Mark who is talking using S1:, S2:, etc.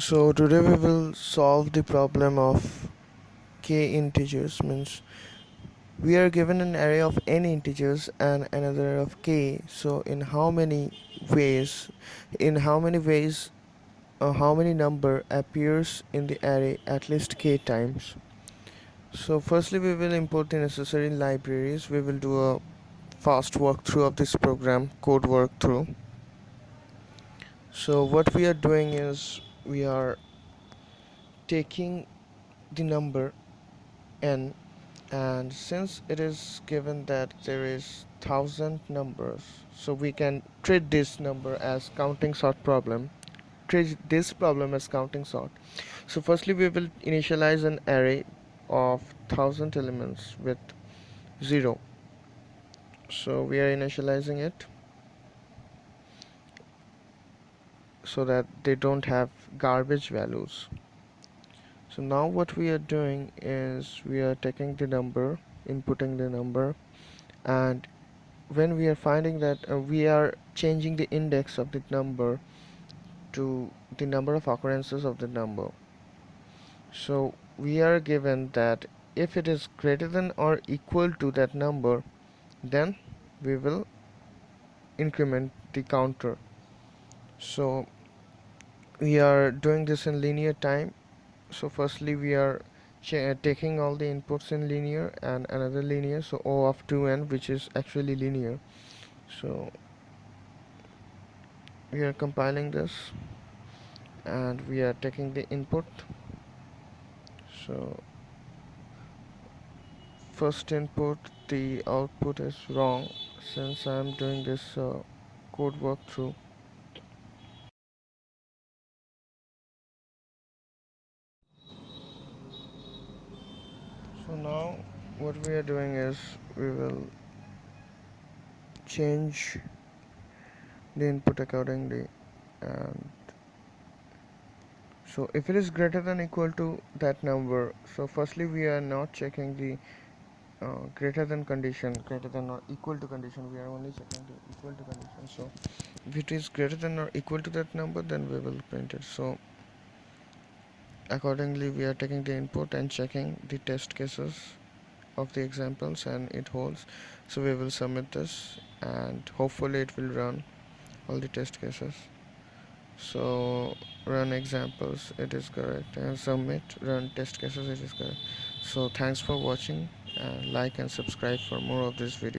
S1: So today we will solve the problem of k integers. Means we are given an array of n integers and another of k. So in how many number appears in the array at least k times. So firstly we will import the necessary libraries. We will do a fast walkthrough of this program, code walkthrough. So what we are doing is we are taking the number n, and since it is given that there is 1,000 numbers, so we can treat this number as counting sort problem, treat this problem as counting sort. So firstly we will initialize an array of 1,000 elements with 0. So we are initializing it so that they don't have garbage values. So now what we are doing is we are taking the number, inputting the number, and when we are finding that we are changing the index of the number to the number of occurrences of the number. So we are given that if it is greater than or equal to that number, then we will increment the counter. So we are doing this in linear time. So firstly we are taking all the inputs in linear and another linear, so O of 2n, which is actually linear. So we are compiling this and we are taking the input. So first input, the output is wrong since I'm doing this code walkthrough. So now what we are doing is we will change the input accordingly, and so if it is greater than equal to that number, so firstly we are not checking the greater than condition, greater than or equal to condition, we are only checking the equal to condition. So if it is greater than or equal to that number, then we will print it. So accordingly we are taking the input and checking the test cases of the examples, and it holds. So we will submit this and hopefully it will run all the test cases. So run examples, it is correct, and submit, run test cases, it is correct. So thanks for watching, and like and subscribe for more of this video.